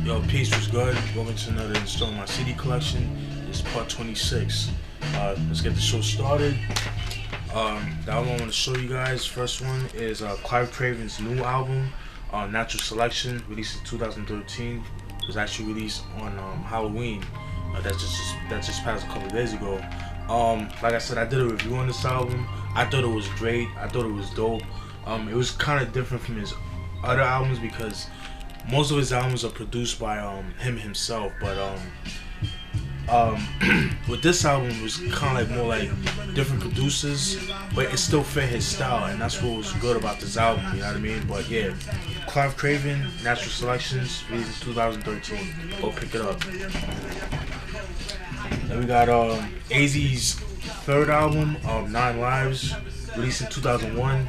Yo, peace was good. Welcome to another installment of my CD collection. It's part 26. Let's get the show started. The album I want to show you guys, first one is Kraven's new album, Natural Selection, released in 2013. It was actually released on Halloween. That just passed a couple of days ago. Like I said, I did a review on this album. I thought it was great. I thought it was dope. It was kind of different from his other albums because most of his albums are produced by him himself, but with this album it was kind of like more like different producers, but it still fit his style, and that's what was good about this album, you know what I mean? But yeah, Kraven, Natural Selections, released in 2013. Go pick it up. Then we got AZ's third album, Nine Livez, released in 2001.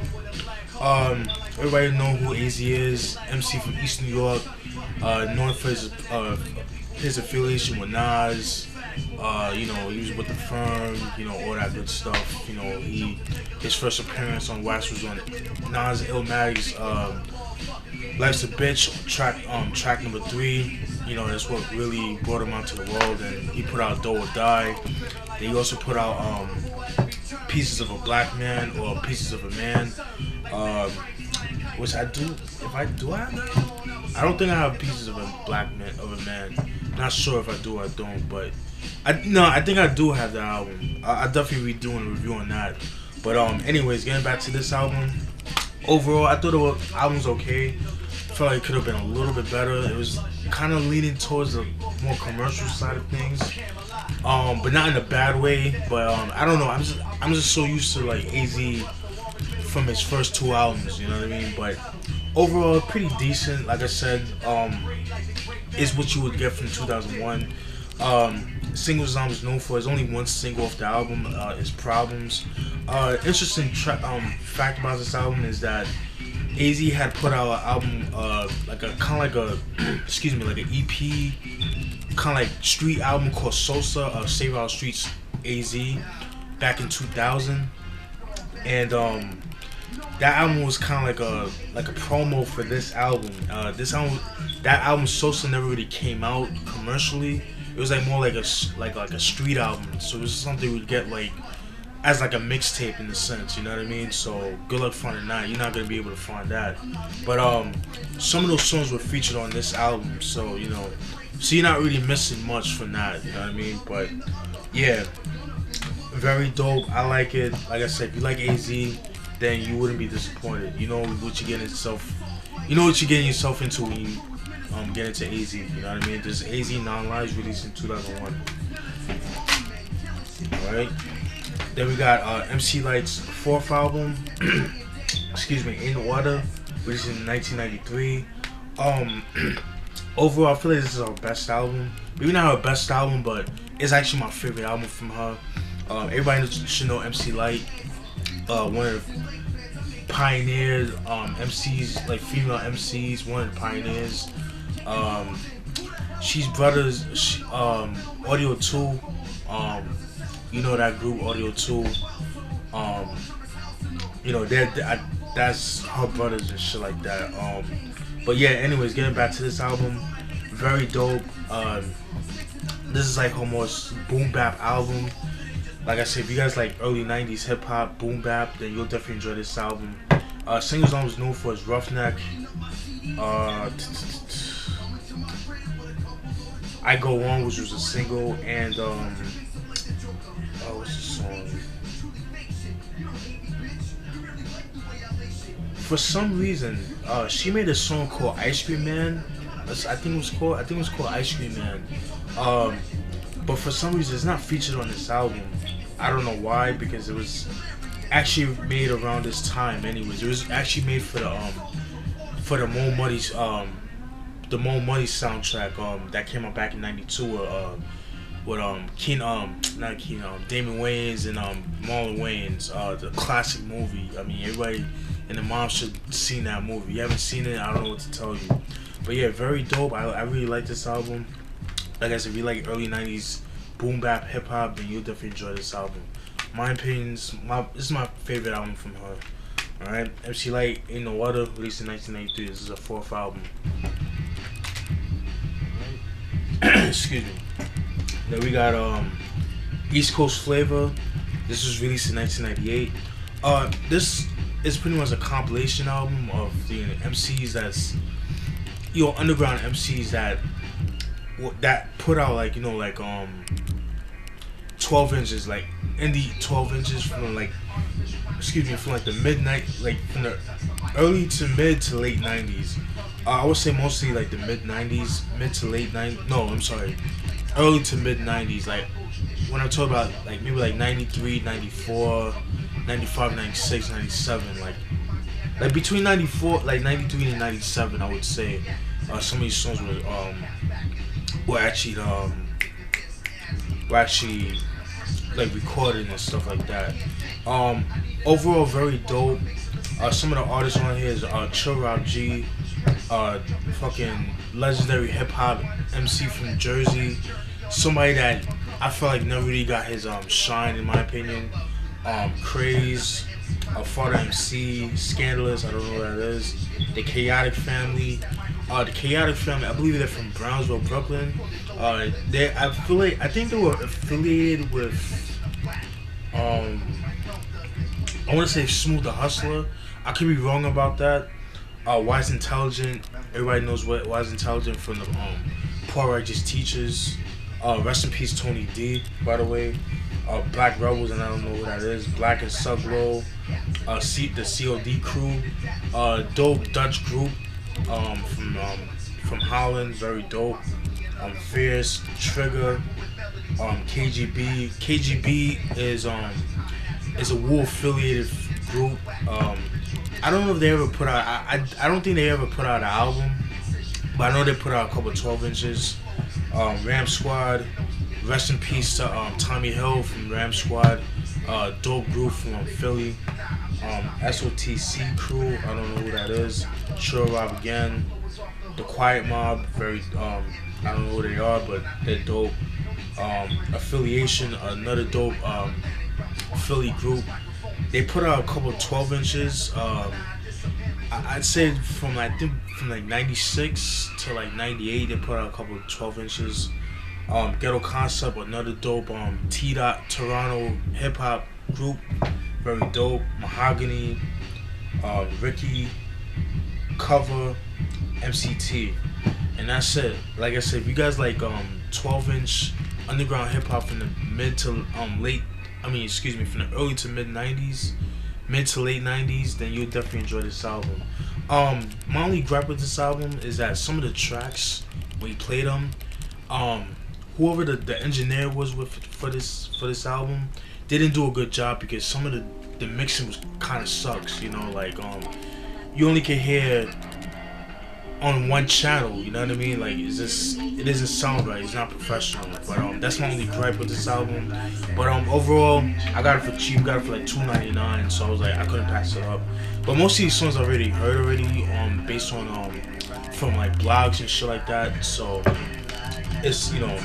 Everybody know who AZ is. MC from East New York, known for his affiliation with N.O.T.S. You know, he was with the Firm, you know, all that good stuff. You know, his first appearance on Wax was on Nas Illmatic's Life's a Bitch, track number 3. You know, that's what really brought him out to the world, and he put out Do or Die. Then he also put out Pieces of a Black Man or Pieces of a Man. Which I do. If I do have that, I don't think I have Pieces of a Black Man of a Man. Not sure if I do or I don't, but I think I do have that album. I definitely be doing a review on that. But anyways, getting back to this album. Overall, I thought the album was okay. Felt like it could have been a little bit better. It was kind of leaning towards the more commercial side of things, but not in a bad way. But I don't know. I'm just so used to like AZ from his first 2 albums, you know what I mean? But overall, pretty decent. Like I said, is what you would get from 2001. Singles I was known for. There's only one single off the album. Is Problems. Interesting fact about this album is that AZ had put out an album, like an EP, kind of like street album called Sosa, Save Our Streets AZ, back in 2000, and that album was kind of like a promo for this album. That album Sosa never really came out commercially. It was like more like a street album, so it was something we'd get like as like a mixtape in the sense, you know what I mean? So good luck finding that. You're not gonna be able to find that. But some of those songs were featured on this album, so you know, so you're not really missing much from that, you know what I mean? But yeah, very dope. I like it. Like I said, if you like AZ, then you wouldn't be disappointed. You know what you're getting yourself. You know what you're getting yourself into when you get into AZ. You know what I mean? This AZ Nine Livez released in 2001. All right. Then we got MC Lyte's 4th album, N.O.T.S, released in 1993. Overall, I feel like this is her best album. Maybe not her best album, but it's actually my favorite album from her. Everybody should know MC Lyte, one of the pioneers, MCs, like female MCs, one of the pioneers. She's brothers, Audio 2. You know that group Audio 2. You know that's her brothers and shit like that. But yeah, anyways, getting back to this album, very dope. This is like her most boom bap album. Like I said, if you guys like early 90s hip hop, boom bap, then you'll definitely enjoy this album. Singles I was known for is Roughneck, I Go On, which was a single, and what's the song? For some reason, she made a song called Ice Cream Man. I think it was called Ice Cream Man. But for some reason, it's not featured on this album. I don't know why, because it was actually made around this time. Anyways, it was actually made for the Mo Money soundtrack that came out back in '92 with Damon Wayans and Marlon Wayans, the classic movie. I mean, everybody and the mom should have seen that movie. If you haven't seen it, I don't know what to tell you. But yeah, very dope. I really like this album. Like I said, if you like early 90s boom bap hip hop, then you'll definitely enjoy this album. My opinion, this is my favorite album from her. Alright, MC Lyte, N.O.T.S, released in 1993. This is her 4th album. excuse me. Then we got East Coast Flava. This was released in 1998. This is pretty much a compilation album of the MCs that's, you know, underground MCs that put out like, you know, like 12 inches, like indie 12 inches from like, excuse me, from like the midnight, like from the early to mid to late 90s. I would say mostly like the mid 90s, mid to late 90s. No, I'm sorry, early to mid 90s. Like when I talk about like maybe like 93, 94, 95, 96, 97, like between 94, like 93 and 97, I would say some of these songs were actually like recorded and stuff like that. Overall very dope. Some of the artists on here is Chill Rob G, fucking legendary hip hop MC from Jersey, somebody that I feel like never really got his shine in my opinion. Craze, Father MC, Scandalous, I don't know what that is. The Chaotic Family. The Chaotic Family, I believe they're from Brownsville, Brooklyn. I think they were affiliated with I want to say Smooth the Hustler. I could be wrong about that. Wise Intelligent, everybody knows what Wise Intelligent from the Poor Righteous Teachers. Rest in peace Tony D, by the way. Black Rebels, and I don't know what that is. Black and Sublow. The COD crew. Dope Dutch group from Holland, very dope. Fierce, Trigger, KGB. KGB is a Wu affiliated group. I don't know if they ever put out. I don't think they ever put out an album, but I know they put out a couple 12 inches. Ram Squad, rest in peace to Tommy Hill from Ram Squad. Dope group from Philly. SOTC crew, I don't know who that is. Chill Rob again. The Quiet Mob, very I don't know who they are, but they're dope. Affiliation, another dope Philly group. They put out a couple 12 inches. I'd say from like 96 to like 98, they put out a couple 12 inches. Ghetto Concept, another dope T-Dot Toronto hip hop group, very dope. Mahogany, Ricky, Cover, MCT, and that's it. Like I said, if you guys like 12-inch underground hip hop from the mid to from the early to mid 90s, mid to late 90s, then you'll definitely enjoy this album. My only gripe with this album is that some of the tracks when you played them, whoever the engineer was with for this album, they didn't do a good job because some of the mixing was kind of sucks. You know, like you only can hear on one channel, you know what I mean? Like it doesn't sound right. It's not professional. But that's my only gripe with this album. But overall, I got it for cheap. Got it for like $2.99. So I was like, I couldn't pass it up. But most of these songs I already heard based on from like blogs and shit like that. So it's, you know,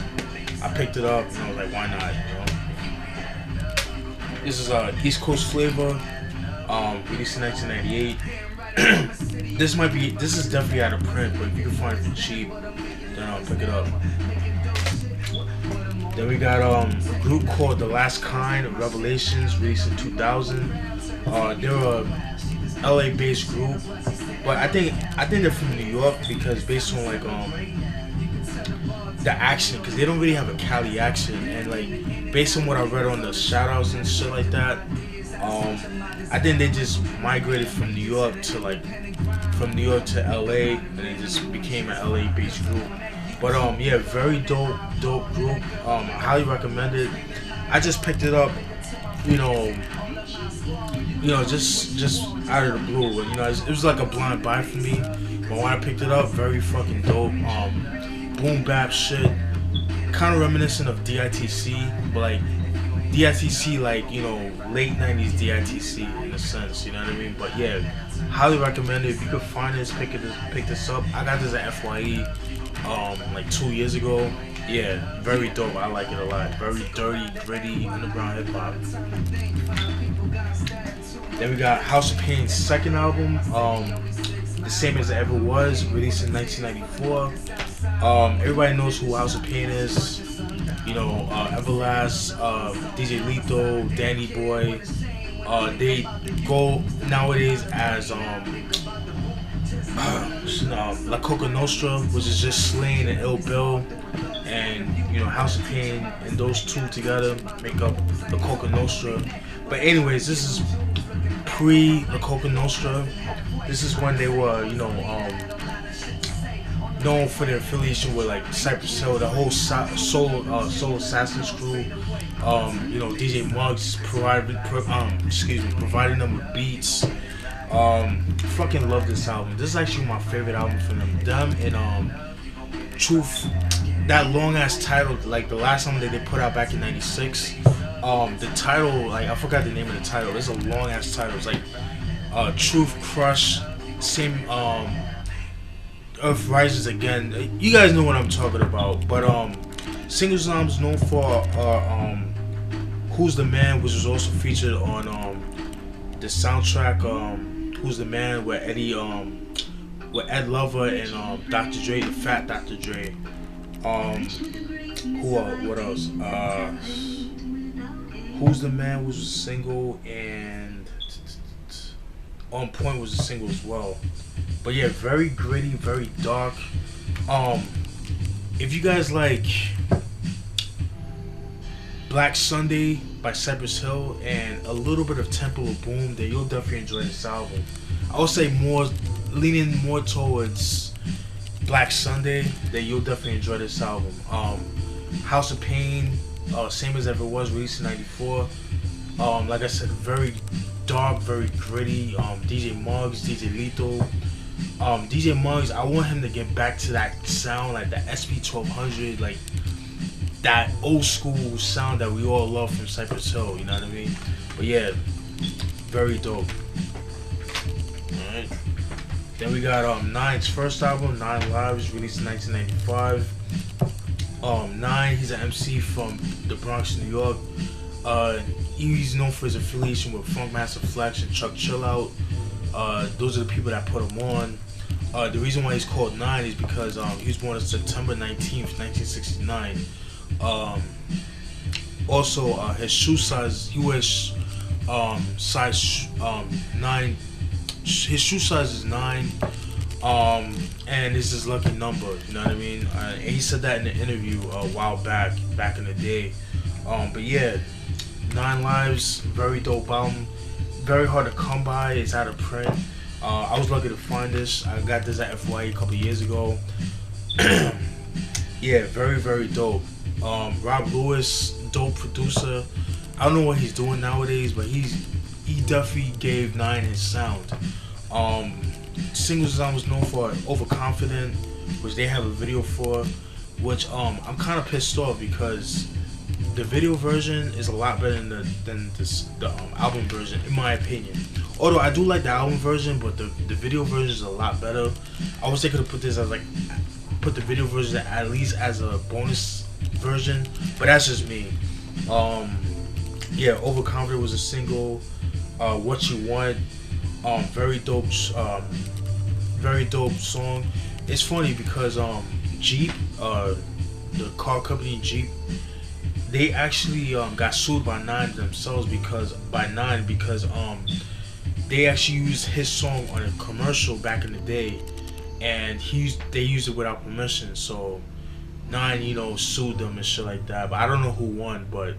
I picked it up and I was like, why not? You know? This is East Coast Flava, released in 1998. This is definitely out of print, but if you can find it for cheap, then I'll pick it up. Then we got a group called The Last Kind of Revelations, released in 2000. They're a LA-based group, but I think they're from New York because based on like the accent, because they don't really have a Cali accent, and like based on what I read on the shoutouts and shit like that, I think they just migrated from New York to LA, and they just became an LA-based group. But yeah, very dope group. I highly recommend it. I just picked it up, you know, just out of the blue. You know, it was like a blind buy for me. But when I picked it up, very fucking dope. Boom bap shit, kind of reminiscent of DITC, but like DITC, like, you know, late 90s DITC in a sense, you know what I mean? But yeah, highly recommend it. If you could find this, pick this up. I got this at FYE like 2 years ago. Yeah, very dope. I like it a lot. Very dirty, gritty, underground hip hop. Then we got House of Pain's second album, The Same As It Ever Was, released in 1994. Everybody knows who House of Pain is. You know, Everlast, DJ Lethal, Danny Boy. They go nowadays as La Coca Nostra, which is just Slain and Ill Bill, and you know House of Pain, and those two together make up La Coca Nostra. But anyways, this is pre La Coca Nostra. This is when they were, you know, known for their affiliation with like Cypress Hill, the whole Soul Assassins crew. You know, DJ Muggs providing them with beats. Fucking love this album. This is actually my favorite album from them. Them and Truth. That long ass title, like the last album that they put out back in '96. The title, like I forgot the name of the title. It's a long ass title. It's like Truth Crush, same Earth Rises Again. You guys know what I'm talking about. But Singles is known for Who's the Man, which was also featured on the soundtrack Who's the Man with Ed Lover and Dr. Dre, the Fat Dr. Dre. What else? Who's the Man was a single, and On Point was a single as well. But yeah, very gritty, very dark. If you guys like Black Sunday by Cypress Hill and a little bit of Temple of Boom, then you'll definitely enjoy this album. I would say leaning more towards Black Sunday, then you'll definitely enjoy this album. House of Pain, same as ever was, released in '94. Like I said, very dark, very gritty. DJ Muggs, DJ Lethal. DJ Muggs, I want him to get back to that sound, like the SP1200, like that old school sound that we all love from Cypress Hill, you know what I mean? But yeah, very dope. Alright. Then we got Nine's first album, Nine Livez, released in 1995. Nine, he's an MC from the Bronx, New York. He's known for his affiliation with Funkmaster Flex and Chuck Chillout. Those are the people that put him on. The reason why he's called Nine is because he was born on September 19th, 1969. Also, his shoe size, he wears size 9. His shoe size is 9, and it's his lucky number. You know what I mean? And he said that in an interview a while back in the day. But yeah, Nine Livez, very dope album. Very hard to come by. It's out of print. I was lucky to find this. I got this at FYE a couple years ago. Yeah, very, very dope. Rob Lewis, dope producer. I don't know what he's doing nowadays, but he definitely gave Nine his sound. Singles was known for Overconfident, which they have a video for, which I'm kind of pissed off because the video version is a lot better than the album version, in my opinion. Although I do like the album version, but the video version is a lot better. I wish they could have put this as put the video version at least as a bonus version, but that's just me. Yeah, Overconfident was a single. What You Want, very dope song. It's funny because Jeep, the car company Jeep, they actually got sued by Nine themselves because they actually used his song on a commercial back in the day, and they used it without permission. So Nine, sued them and shit like that. But I don't know who won, but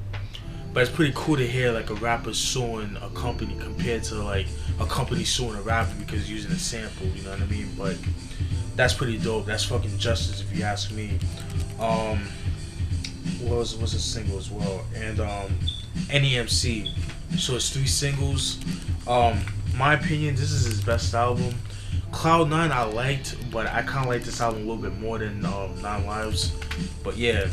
it's pretty cool to hear like a rapper suing a company compared to like a company suing a rapper because using a sample. You know what I mean? But that's pretty dope. That's fucking justice if you ask me. What's a single as well? And N.O.T.S. So it's 3 singles. My opinion, this is his best album. Cloud9 I liked, but I kind of like this album a little bit more than Nine Livez. But yeah,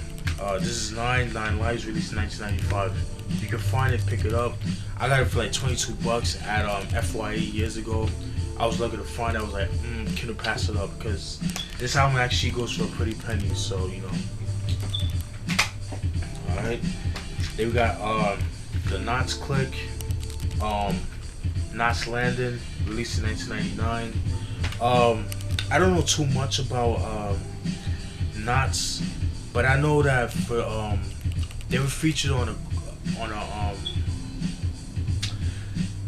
this is Nine Livez, released in 1995. If you can find it, pick it up. I got it for like $22 at FYE years ago. I was lucky to find it. I was like, can I pass it up? Because this album actually goes for a pretty penny, so Alright. Then we got the N.O.T.S Click, N.O.T.S Landing, released in 1999. I don't know too much about N.O.T.S. N.O.T.S, but I know that for they were featured on a on a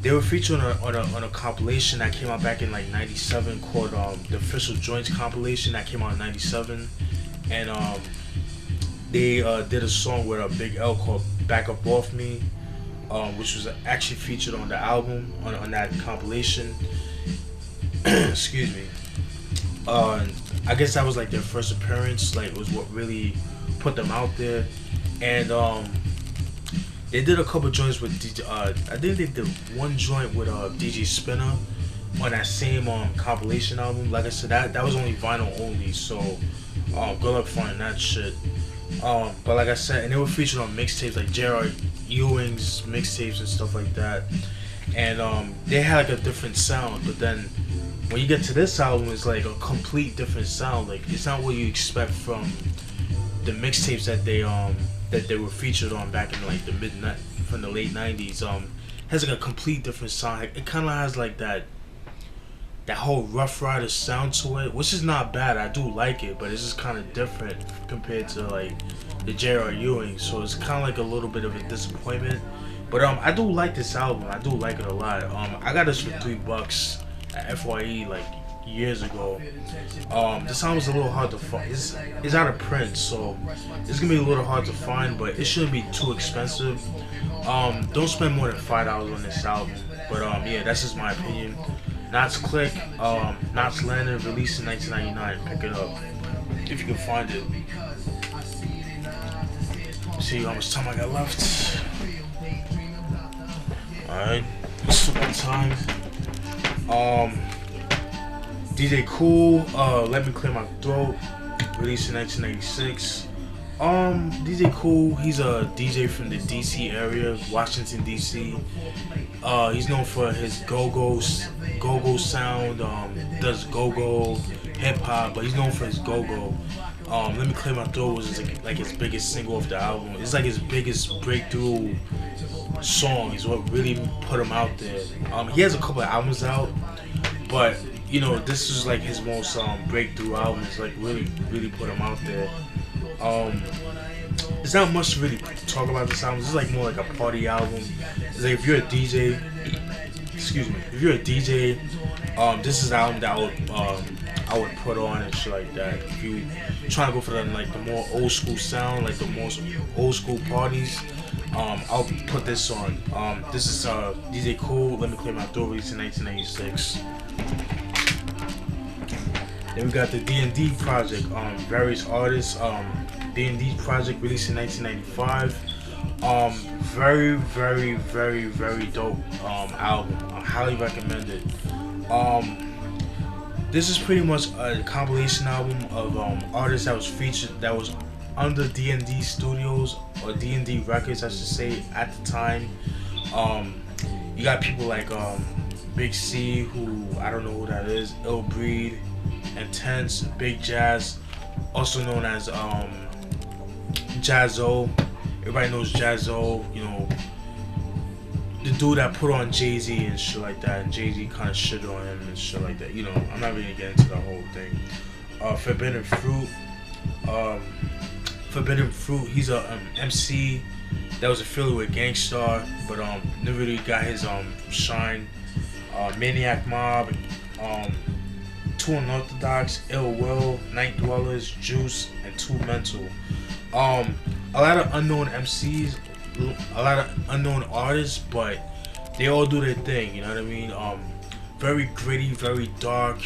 they were featured on a compilation that came out back in like '97 called the Official Joints compilation that came out in '97, and they did a song with a Big L called "Back Up Off Me," which was actually featured on the album on that compilation. Excuse me. I guess that was like their first appearance. Like, it was what really put them out there, and they did a couple joints with DJ. I think they did one joint with DJ Spinner on that same compilation album. Like I said, that was only vinyl only, so good luck finding that shit. But like I said, and they were featured on mixtapes like J.R. Ewing's mixtapes and stuff like that, and they had like a different sound. But then when you get to this album, it's like a complete different sound. Like, it's not what you expect from the mixtapes that they were featured on back in like the from the late '90s. Has like a complete different sound. It kind of has like that whole Rough Rider sound to it, which is not bad. I do like it, but it's just kind of different compared to like the J.R. Ewing. So it's kind of like a little bit of a disappointment. But I do like this album. I do like it a lot. I got this for $3 at FYE like years ago. This album's a little hard to find. It's out of print, so it's gonna be a little hard to find, but it shouldn't be too expensive. Don't spend more than $5 on this album. But yeah, that's just my opinion. N.O.T.S Click, N.O.T.S Landed, released in 1999. Pick it up if you can find it. See how much time I got left. Alright, still got time. DJ Kool, Let Me Clear My Throat, released in 1996. DJ Kool, he's a DJ from the DC area, Washington DC. He's known for his go-go sound, does go-go, hip-hop, but he's known for his go-go. Let Me Clear My Throat was like his biggest single off the album. It's like his biggest breakthrough song, is what really put him out there. He has a couple of albums out, but you know, this is like his most breakthrough album. It's like really put him out there. There's not much to really talk about this album. This is like more like a party album. It's like if you're a DJ, if you're a DJ, this is the album that I would put on and shit like that. If you trying to go for the more old school sound, like the most old school parties, I'll put this on. This is DJ Kool, Let Me Clear My Throat, released in 1996. Then we got the D&D Project, various artists. D&D Project, released in 1995. Very dope album. I highly recommend it. This is pretty much a compilation album of artists that was featured, that was under D&D Studios or D&D Records, I should say, at the time. You got people like Big C, who I don't know who that is, Ill Breed, N.O.T.S, Big Jazz, also known as Jazzo. Everybody knows Jazzo, you know, the dude that put on Jay-Z and shit like that, and Jay-Z kind of shit on him and shit like that. You know, I'm not really gonna get into the whole thing. Forbidden Fruit, he's a MC that was affiliated with Gangstar, but never really got his shine. Maniac Mob, Too Unorthodox, Ill Will, Night Dwellers, Juice, and Too Mental. A lot of unknown MCs, a lot of unknown artists, but they all do their thing, you know what I mean? Very gritty, very dark,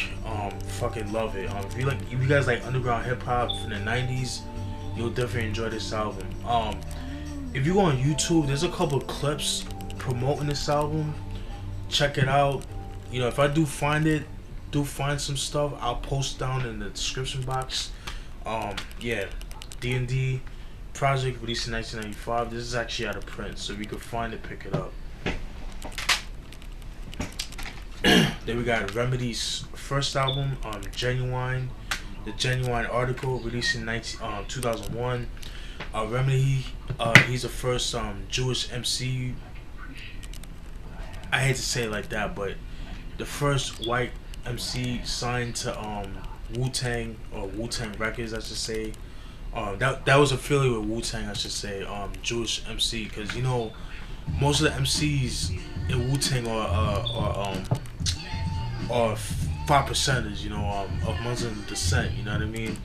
fucking love it. If you guys like underground hip hop from the 90s, you'll definitely enjoy this album. If you go on YouTube, there's a couple of clips promoting this album. Check it out. You know, if I do find some stuff, I'll post down in the description box. Yeah, D&D Project, released in 1995. This is actually out of print, so if you can find it, pick it up. Then we got Remedy's first album, Genuine, the Genuine Article, released in 2001. Remedy, he's the first Jewish MC. I hate to say it like that, but the first white MC signed to Wu-Tang, or Wu-Tang Records, I should say. That was affiliated with Wu-Tang, I should say. Jewish MC, because most of the MCs in Wu-Tang are 5%ers, of Muslim descent. You know what I mean?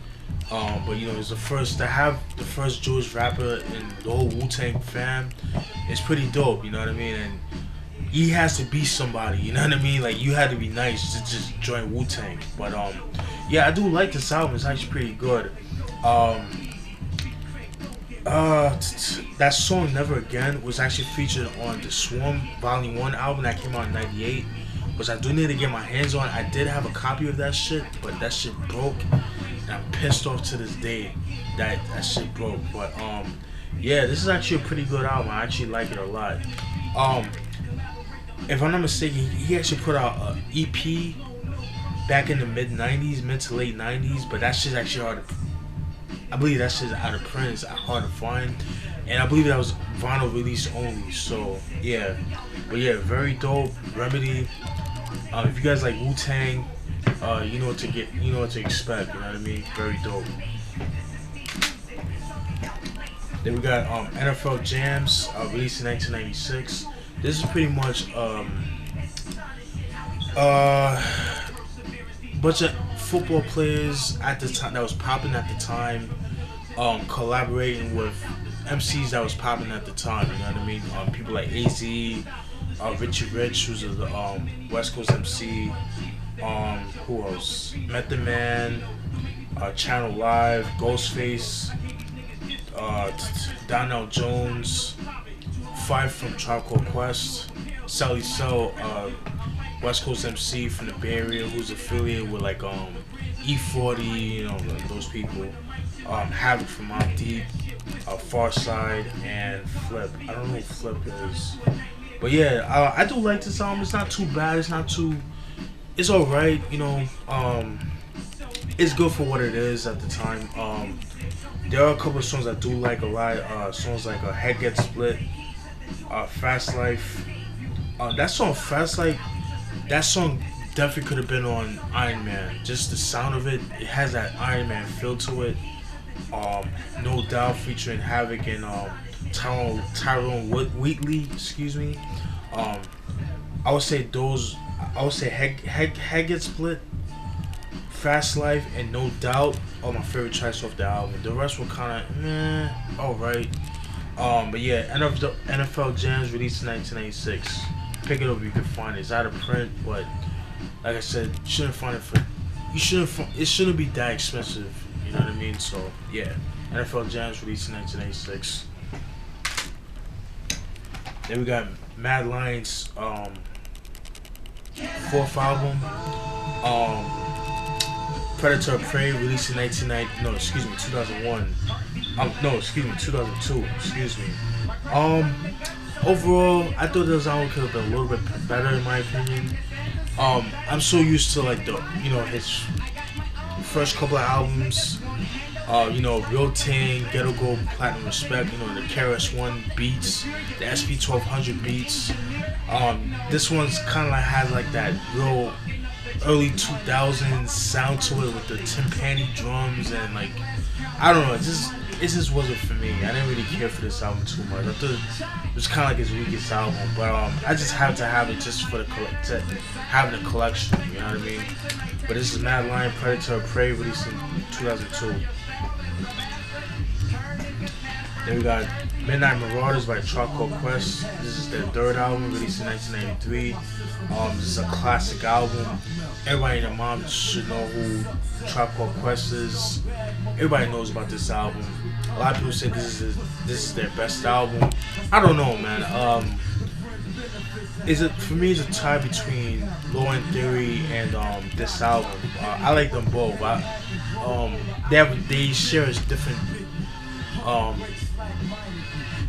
But it's the first to have the first Jewish rapper in the whole Wu-Tang fam. It's pretty dope. You know what I mean? And he has to be somebody. You know what I mean? Like, you had to be nice to just join Wu-Tang. But yeah, I do like this album. It's actually pretty good. That song "Never Again" was actually featured on the Swarm Volume 1 album that came out in '98, which I do need to get my hands on. I did have a copy of that shit, but that shit broke, and I'm pissed off to this day that shit broke. But yeah, this is actually a pretty good album. I actually like it a lot. If I'm not mistaken, he actually put out an EP back in the mid to late '90s, but that shit's actually hard to, I believe that shit's out of print. It's hard to find, and I believe that was vinyl release only. So yeah, but yeah, very dope. Remedy. If you guys like Wu-Tang, you know what to get, you know what to expect. You know what I mean? Very dope. Then we got NFL Jams, released in 1996. This is pretty much bunch of football players at the time that was popping at the time, collaborating with MCs that was popping at the time. You know what I mean? People like AZ, Richie Rich, who's a West Coast MC. Who else? Method Man, Channel Live, Ghostface, Donnell Jones, Five from Tribe Called Quest, Sally Cell, West Coast MC from the Bay Area, who's affiliated with like E40, like those people. Havoc from Mobb Deep, Farside, and Flip. I don't know who Flip is, but yeah, I do like this album. It's not too bad. It's alright. It's good for what it is at the time. There are a couple of songs I do like a lot. Songs like Head Gets Split, Fast Life. That song Fast Life, that song definitely could have been on Iron Man. Just the sound of it has that Iron Man feel to it. No Doubt featuring Havoc and Tyrone Wheatley. Excuse me. I would say Head Gets Split, Fast Life, and No Doubt are my favorite tracks off the album. The rest were kind of alright. But yeah, NFL Jams released in 1996. Pick it up if you can find it. It's out of print, but like I said, you shouldn't find it it shouldn't be that expensive. You know what I mean? So yeah, NFL Jams released in 1996. Then we got Mad Lion's fourth album, Predatah Prey, released in 2001. 2002. Excuse me. Overall, I thought this album could have been a little bit better in my opinion. I'm so used to like his first couple of albums. Real Ting, Ghetto Gold, Platinum Respect, the KRS-One beats, the SP1200 beats. This one's kind of like has like that real early 2000s sound to it with the timpani drums and like, I don't know, it just wasn't for me. I didn't really care for this album too much. I thought it was kind of like his weakest album, but I just had to have it just for having a collection, you know what I mean? But this is Mad Lion Predatah Prey, released in 2002. Then we got Midnight Marauders by Tribe Called Quest. This is their third album, released in 1993. This is a classic album. Everybody and their mom should know who Tribe Called Quest is. Everybody knows about this album. A lot of people say this is their best album. I don't know, man. For me, it's a tie between Law and Theory and this album. I like them both. They share a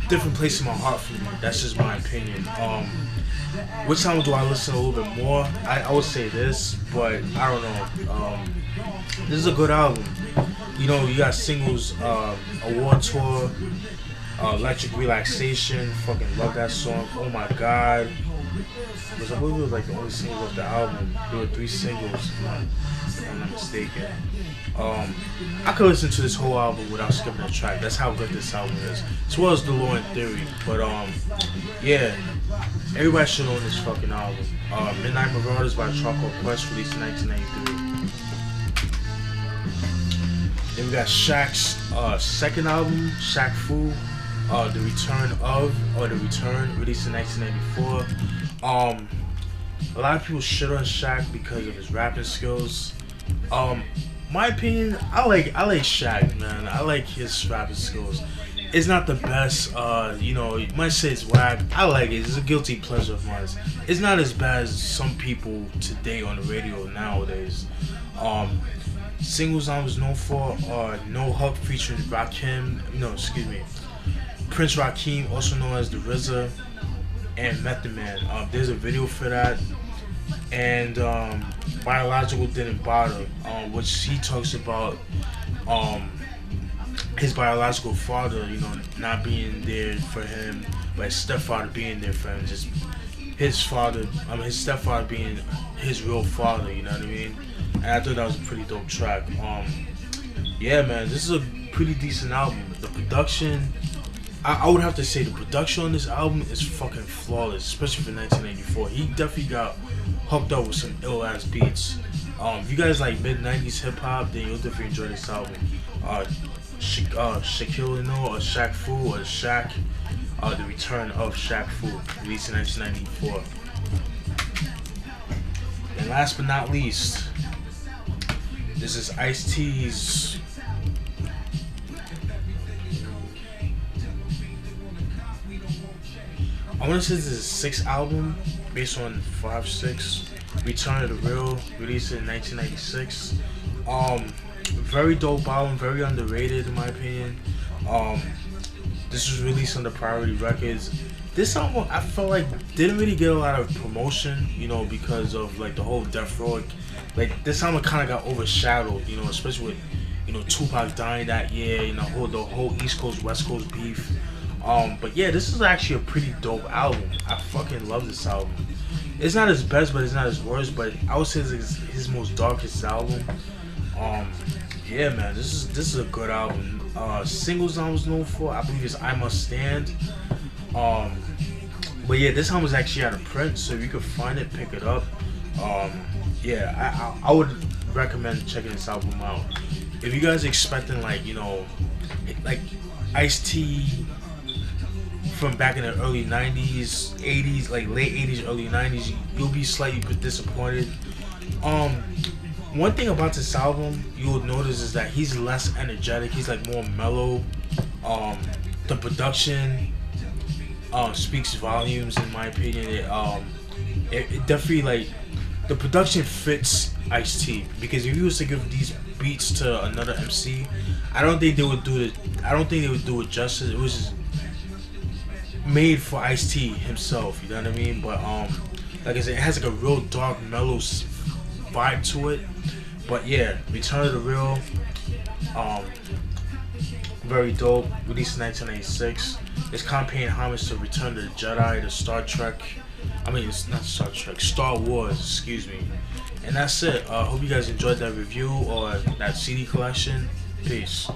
different place in my heart for me. That's just my opinion. Which album do I listen a little bit more? I would say this, but I don't know. This is a good album. You got singles, Award Tour, Electric Relaxation. Fucking love that song. Oh my God. Because I believe it was like the only single of the album. There were 3 singles, if I'm not mistaken. I could listen to this whole album without skipping a track. That's how good this album is, as well as the Law in Theory. But yeah, everybody should own this fucking album. Midnight Marauders by Charcoal Quest, released in 1993. Then we got Shaq's second album, Shaq-Fu, The Return of, or The Return, released in 1994. A lot of people shit on Shaq because of his rapping skills. My opinion, I like Shaq, man. I like his rapping skills. It's not the best, you know, you might say it's whack. I like it. It's a guilty pleasure of mine. It's not as bad as some people today on the radio nowadays. Singles I was known for are No Hug featuring Prince Rakeem, also known as the RZA, and Method Man. There's a video for that. And Biological Didn't Bother, which he talks about his biological father, you know, not being there for him, but his stepfather being there for him. Just his stepfather being his real father, you know what I mean? And I thought that was a pretty dope track. Yeah, man, this is a pretty decent album. The production, I would have to say the production on this album is fucking flawless, especially for 1984. He definitely got hooked up with some ill ass beats. If you guys like mid-90s hip hop, then you'll definitely enjoy this album. Shaquille, or Shaq-Fu, or Shaq, The Return of Shaq-Fu, released in 1994. And last but not least, this is Ice-T's I want to say this is his 6th album, based on 5-6. Return of the Real, released in 1996. Very dope album, very underrated in my opinion. This was released on the Priority Records. This album I felt like didn't really get a lot of promotion, you know, because of like the whole Death Row. Like this album kind of got overshadowed, you know, especially with, you know, Tupac dying that year, you know, the whole East Coast West Coast beef. But yeah, this is actually a pretty dope album. I fucking love this album. It's not his best, but it's not his worst. But I would say it's his most darkest album. Yeah, man, this is a good album. Singles I was known for, I believe, is I Must Stand. But yeah, this album was actually out of print, so if you could find it, pick it up. Yeah, I would recommend checking this album out. If you guys are expecting like, you know, like Ice-T from back in the early 90s, 80s, like late 80s, early 90s, you'll be slightly disappointed. One thing about this album you'll notice is that he's less energetic. He's like more mellow. The production speaks volumes in my opinion. It definitely, like, the production fits Ice-T, because if you was to give these beats to another MC, I don't think they would do it justice. It was just made for Ice-T himself, you know what I mean? But like I said, it has like a real dark, mellow vibe to it. But yeah, Return of the Real, very dope. Released in 1996. It's kind of paying homage to Return of the Jedi, to Star Trek. I mean, it's not Star Trek, Star Wars, excuse me. And that's it. Hope you guys enjoyed that review or that CD collection. Peace.